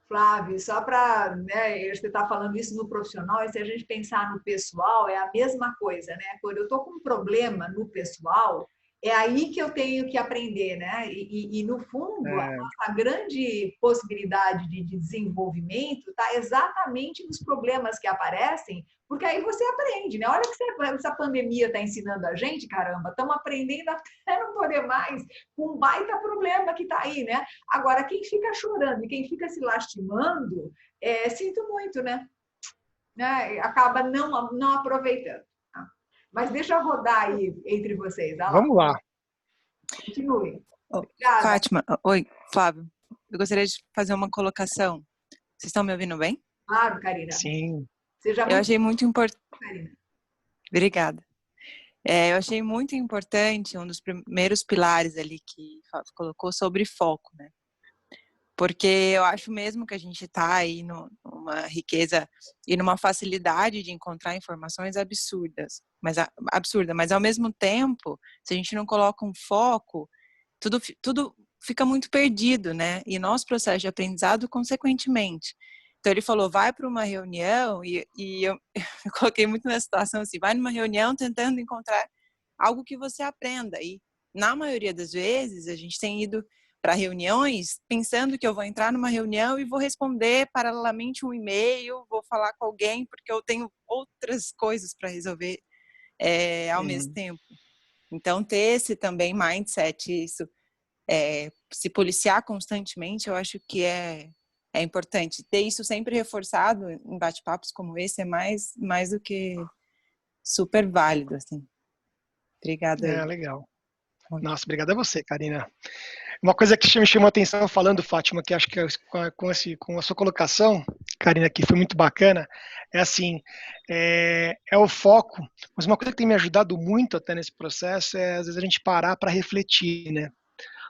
Flávio, só para, você está falando isso no profissional, e se a gente pensar no pessoal, é a mesma coisa, né? Quando eu estou com um problema no pessoal, é aí que eu tenho que aprender, né? E no fundo, a nossa grande possibilidade de desenvolvimento está exatamente nos problemas que aparecem, porque aí você aprende, né? Olha que essa pandemia está ensinando a gente, caramba, estamos aprendendo até não poder mais, com um baita problema que está aí, né? Agora, quem fica chorando e quem fica se lastimando, sinto muito, né? Acaba não aproveitando. Mas deixa eu rodar aí entre vocês. Vamos lá. Continue. Fátima, oi, Flávio. Eu gostaria de fazer uma colocação. Vocês estão me ouvindo bem? Claro, Karina. Sim. Eu achei muito importante. Obrigada. Eu achei muito importante um dos primeiros pilares ali que colocou sobre foco, né? Porque eu acho mesmo que a gente está aí numa riqueza e numa facilidade de encontrar informações absurdas, mas ao mesmo tempo, se a gente não coloca um foco, tudo fica muito perdido, né? E nosso processo de aprendizado, consequentemente. Então, ele falou, vai para uma reunião, e eu coloquei muito na situação assim, vai numa reunião tentando encontrar algo que você aprenda. E, na maioria das vezes, a gente tem ido para reuniões pensando que eu vou entrar numa reunião e vou responder paralelamente um e-mail, vou falar com alguém, porque eu tenho outras coisas para resolver ao mesmo tempo. Então, ter esse também mindset, isso, se policiar constantemente, eu acho que é é importante. Ter isso sempre reforçado em bate-papos como esse é mais do que super válido, assim. Obrigada aí. Legal. Nossa, obrigado a você, Karina. Uma coisa que me chamou a atenção falando, Fátima, que acho que com a sua colocação, Karina, que foi muito bacana, é assim, é o foco, mas uma coisa que tem me ajudado muito até nesse processo é, às vezes, a gente parar para refletir, né?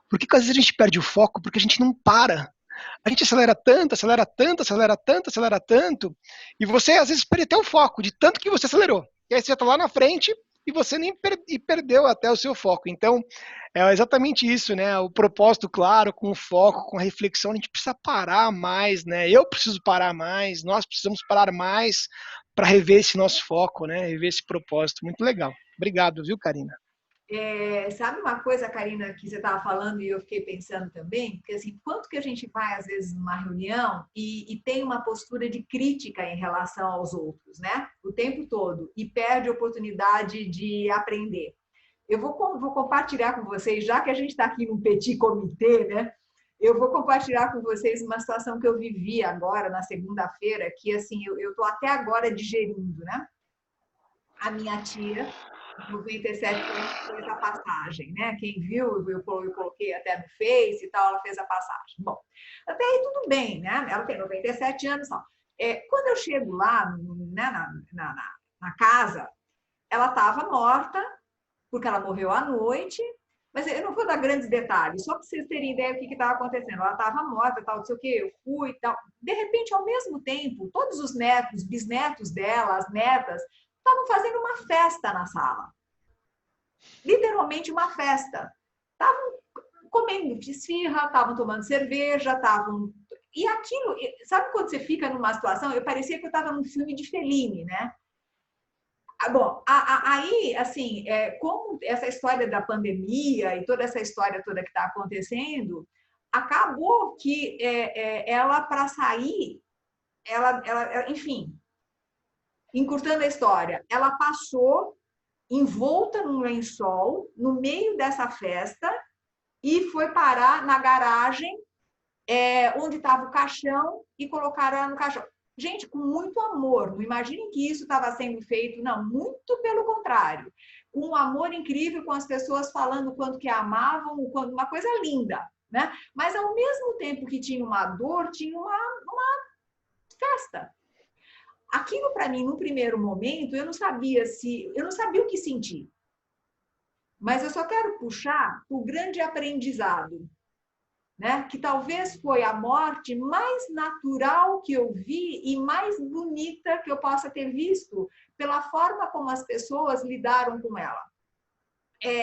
Por que às vezes a gente perde o foco? Porque a gente não para. A gente acelera tanto, acelera tanto, acelera tanto, acelera tanto, e você, às vezes, perde até o foco de tanto que você acelerou. E aí você está lá na frente e você nem perdeu até o seu foco. Então, é exatamente isso, né? O propósito claro, com o foco, com a reflexão, a gente precisa parar mais, né? Eu preciso parar mais, nós precisamos parar mais para rever esse nosso foco, né? Rever esse propósito. Muito legal. Obrigado, viu, Karina? Sabe uma coisa, Karina, que você estava falando e eu fiquei pensando também? Porque, assim, quanto que a gente vai, às vezes, numa reunião e tem uma postura de crítica em relação aos outros, né? O tempo todo, e perde a oportunidade de aprender. Eu vou compartilhar com vocês, já que a gente está aqui num petit comitê, né? Eu vou compartilhar com vocês uma situação que eu vivi agora, na segunda-feira, que, assim, eu estou até agora digerindo, né? A minha tia, 97 anos, fez a passagem, né? Quem viu, eu coloquei até no Face e tal, ela fez a passagem. Bom, até aí tudo bem, né? Ela tem 97 anos, não. Quando eu chego lá, né, na casa, ela estava morta, porque ela morreu à noite, mas eu não vou dar grandes detalhes, só para vocês terem ideia do que estava acontecendo. Ela estava morta, tal, não sei o quê, eu fui e tal. De repente, ao mesmo tempo, todos os netos, bisnetos dela, as netas, estavam fazendo uma festa na sala. Literalmente uma festa. Estavam comendo esfirra, estavam tomando cerveja, estavam... E aquilo, sabe quando você fica numa situação? Eu parecia que eu estava num filme de Fellini, né? Bom, aí, assim, como essa história da pandemia e toda essa história toda que está acontecendo, acabou que ela, para sair, enfim, encurtando a história, ela passou envolta num lençol, no meio dessa festa, e foi parar na garagem, onde estava o caixão, e colocaram ela no caixão. Gente, com muito amor, não imaginem que isso estava sendo feito, não, muito pelo contrário. Com um amor incrível, com as pessoas falando o quanto que amavam, uma coisa linda, né? Mas ao mesmo tempo que tinha uma dor, tinha uma festa. Aquilo para mim, no primeiro momento, eu não sabia o que sentir. Mas eu só quero puxar o grande aprendizado, né? Que talvez foi a morte mais natural que eu vi e mais bonita que eu possa ter visto pela forma como as pessoas lidaram com ela.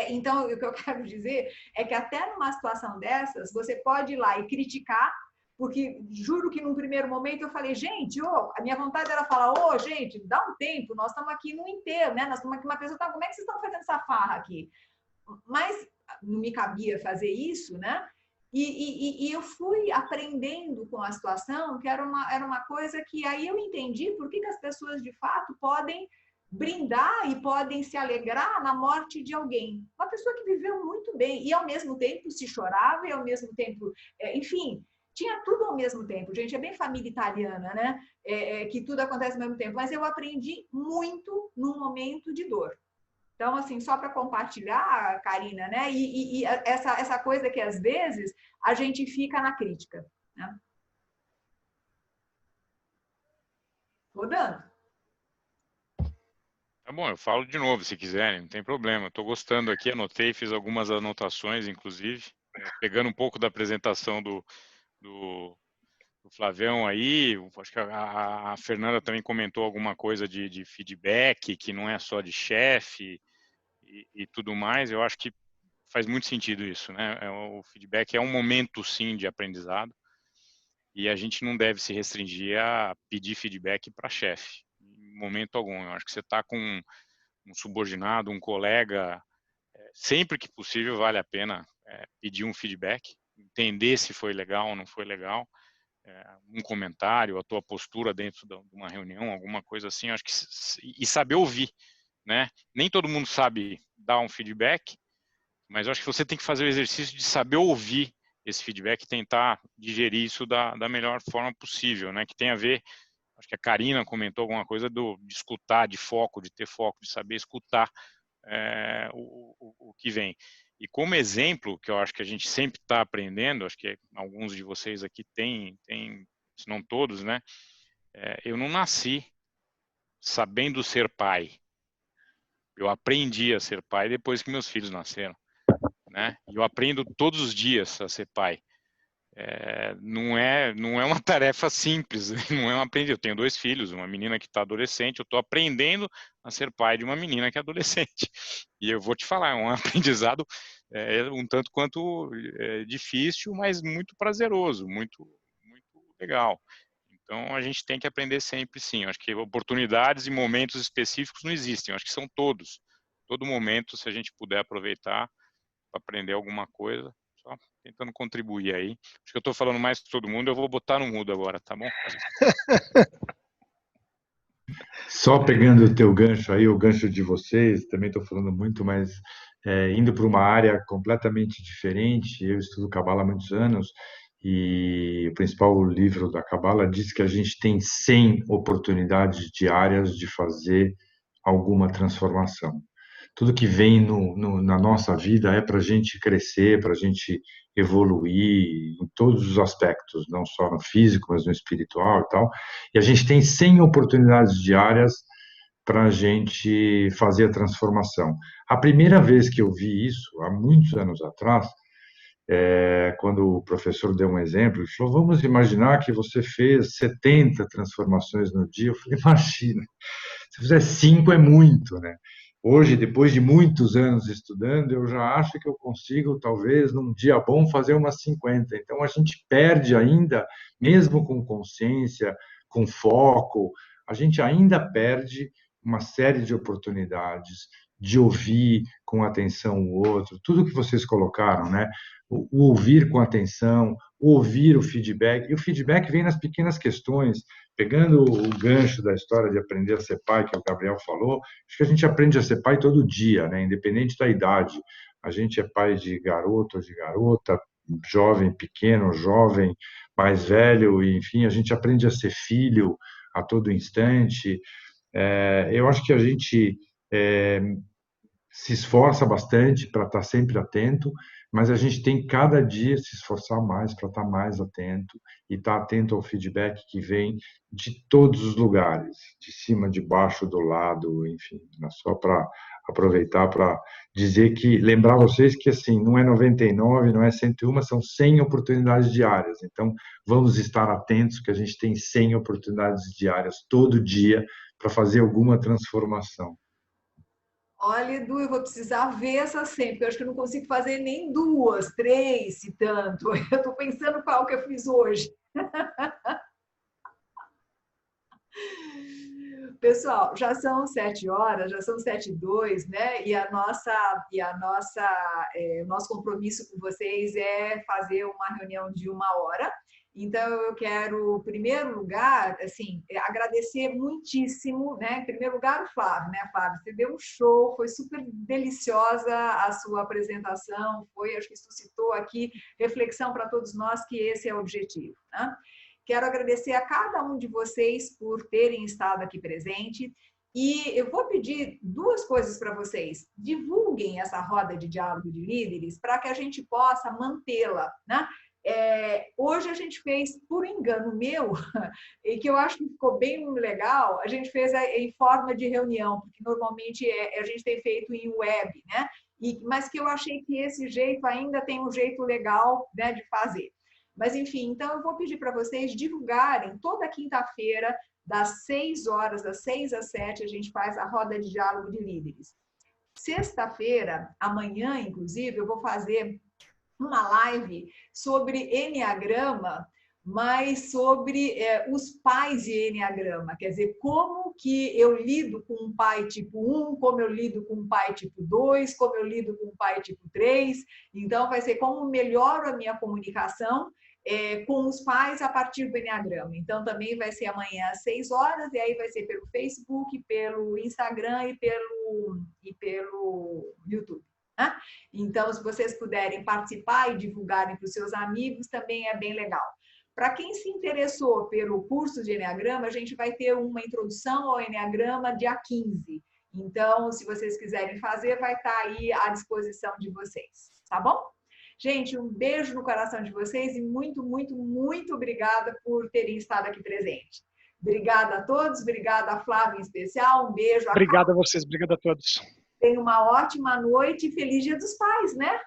Então, o que eu quero dizer é que até numa situação dessas, você pode ir lá e criticar, porque juro que num primeiro momento eu falei, gente, a minha vontade era falar, gente, dá um tempo, nós estamos aqui no enterro, né? Nós estamos aqui, uma pessoa, como é que vocês estão fazendo essa farra aqui? Mas não me cabia fazer isso, né? E eu fui aprendendo com a situação, que era uma coisa que aí eu entendi por que as pessoas, de fato, podem brindar e podem se alegrar na morte de alguém. Uma pessoa que viveu muito bem e, ao mesmo tempo, se chorava e, ao mesmo tempo, enfim... Tinha tudo ao mesmo tempo, gente, é bem família italiana, né? Que tudo acontece ao mesmo tempo. Mas eu aprendi muito num momento de dor. Então, assim, só para compartilhar, Karina, né? E essa coisa que, às vezes, a gente fica na crítica, né? Tô dando. Tá bom, eu falo de novo, se quiserem, não tem problema. Estou gostando aqui, anotei, fiz algumas anotações, inclusive, pegando um pouco da apresentação do Flavião aí, acho que a Fernanda também comentou alguma coisa de feedback, que não é só de chefe e tudo mais. Eu acho que faz muito sentido isso, né? O feedback é um momento, sim, de aprendizado, e a gente não deve se restringir a pedir feedback para chefe, em momento algum. Eu acho que você está com um subordinado, um colega, sempre que possível vale a pena pedir um feedback, entender se foi legal ou não foi legal, um comentário, a tua postura dentro de uma reunião, alguma coisa assim, acho que e saber ouvir, né? Nem todo mundo sabe dar um feedback, mas eu acho que você tem que fazer o exercício de saber ouvir esse feedback e tentar digerir isso da melhor forma possível, né? Que tem a ver, acho que a Karina comentou alguma coisa de escutar, de foco, de ter foco, de saber escutar o que vem. E como exemplo, que eu acho que a gente sempre está aprendendo, acho que alguns de vocês aqui têm, se não todos, né? Eu não nasci sabendo ser pai. Eu aprendi a ser pai depois que meus filhos nasceram, né? E eu aprendo todos os dias a ser pai. Não é uma tarefa simples, não é um aprendiz. Eu tenho 2 filhos, uma menina que está adolescente, eu estou aprendendo a ser pai de uma menina que é adolescente. E eu vou te falar, é um aprendizado um tanto quanto difícil, mas muito prazeroso, muito legal. Então a gente tem que aprender sempre, sim. Eu acho que oportunidades e momentos específicos não existem, eu acho que são todos. Todo momento, se a gente puder aproveitar para aprender alguma coisa, só tentando contribuir aí. Acho que eu estou falando mais que todo mundo, eu vou botar no mudo agora, tá bom? Só pegando o teu gancho aí, o gancho de vocês, também estou falando muito, mas indo para uma área completamente diferente. Eu estudo Cabala há muitos anos e o principal livro da Cabala diz que a gente tem 100 oportunidades diárias de fazer alguma transformação. Tudo que vem na nossa vida é para a gente crescer, para a gente evoluir em todos os aspectos, não só no físico, mas no espiritual e tal. E a gente tem 100 oportunidades diárias para a gente fazer a transformação. A primeira vez que eu vi isso, há muitos anos atrás, quando o professor deu um exemplo, ele falou: vamos imaginar que você fez 70 transformações no dia. Eu falei: imagina, se fizer 5 é muito, né? Hoje, depois de muitos anos estudando, eu já acho que eu consigo, talvez, num dia bom, fazer umas 50. Então, a gente perde ainda, mesmo com consciência, com foco, a gente ainda perde uma série de oportunidades de ouvir com atenção o outro, tudo que vocês colocaram, né? O ouvir com atenção, ouvir o feedback, e o feedback vem nas pequenas questões, pegando o gancho da história de aprender a ser pai, que o Gabriel falou. Acho que a gente aprende a ser pai todo dia, né? Independente da idade. A gente é pai de garoto ou de garota, jovem, pequeno, jovem, mais velho, e, enfim, a gente aprende a ser filho a todo instante. Eu acho que a gente se esforça bastante para estar sempre atento, mas a gente tem cada dia se esforçar mais para estar mais atento e estar atento ao feedback que vem de todos os lugares, de cima, de baixo, do lado, enfim, só para aproveitar para dizer que, lembrar vocês que assim, não é 99, não é 101, são 100 oportunidades diárias. Então, vamos estar atentos que a gente tem 100 oportunidades diárias todo dia para fazer alguma transformação. Olha, Edu, eu vou precisar ver essa sempre, porque eu acho que eu não consigo fazer nem 2, 3, se tanto. Eu estou pensando qual que eu fiz hoje. Pessoal, já são 7 horas, já são 7:02, né? E o nosso compromisso com vocês é fazer uma reunião de 1 hora. Então, eu quero, em primeiro lugar, assim, agradecer muitíssimo, né? Em primeiro lugar, o Flávio, né, Flávio? Você deu um show, foi super deliciosa a sua apresentação, acho que suscitou aqui reflexão para todos nós, que esse é o objetivo, né? Quero agradecer a cada um de vocês por terem estado aqui presente. E eu vou pedir 2 coisas para vocês. Divulguem essa roda de diálogo de líderes para que a gente possa mantê-la, né? Hoje a gente fez, por engano meu, e que eu acho que ficou bem legal, a gente fez em forma de reunião, porque normalmente a gente tem feito em web, né? Mas que eu achei que esse jeito ainda tem um jeito legal, né, de fazer. Mas, enfim, então eu vou pedir para vocês divulgarem toda quinta-feira, das 6 horas, das 6 às 7, a gente faz a roda de diálogo de líderes. Sexta-feira, amanhã, inclusive, eu vou fazer uma live sobre Enneagrama, mas sobre os pais de Enneagrama, quer dizer, como que eu lido com um pai tipo 1, como eu lido com um pai tipo 2, como eu lido com um pai tipo 3, então vai ser como melhoro a minha comunicação com os pais a partir do Enneagrama. Então também vai ser amanhã às 6 horas, e aí vai ser pelo Facebook, pelo Instagram e pelo YouTube. né? Então, se vocês puderem participar e divulgarem para os seus amigos, também é bem legal. Para quem se interessou pelo curso de Enneagrama, a gente vai ter uma introdução ao Enneagrama dia 15. Então, se vocês quiserem fazer, vai estar aí à disposição de vocês, tá bom? Gente, um beijo no coração de vocês e muito, muito, muito obrigada por terem estado aqui presente. Obrigada a todos, obrigada a Flávia em especial, um beijo. Obrigado a vocês, obrigado a todos. Tenha uma ótima noite e feliz Dia dos Pais, né?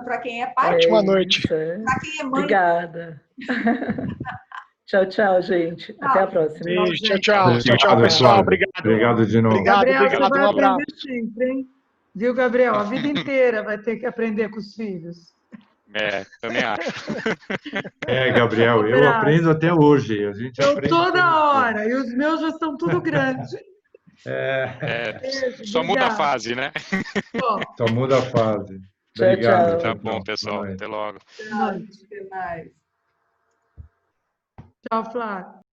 Para quem é pai. Ótima noite. Para quem é mãe. Obrigada. Tchau, tchau, gente. Até a próxima. Beijo, tchau, tchau. Tchau, tchau, Obrigado, pessoal. Flávio. Obrigado. Obrigado de novo. Obrigado, Gabriel, obrigado. você vai Um abraço. aprender sempre, hein? Viu, Gabriel? A vida inteira vai ter que aprender com os filhos. Também acho. Gabriel, eu aprendo até hoje. A gente Eu aprende toda hora, e os meus já estão tudo grandes. Beijo, Só muda a obrigada. fase, né? Bom, Só muda a fase. Tchau, Obrigado. tchau. Tá bom, pessoal. Boa noite. Até logo. Até mais. tchau, Flávio.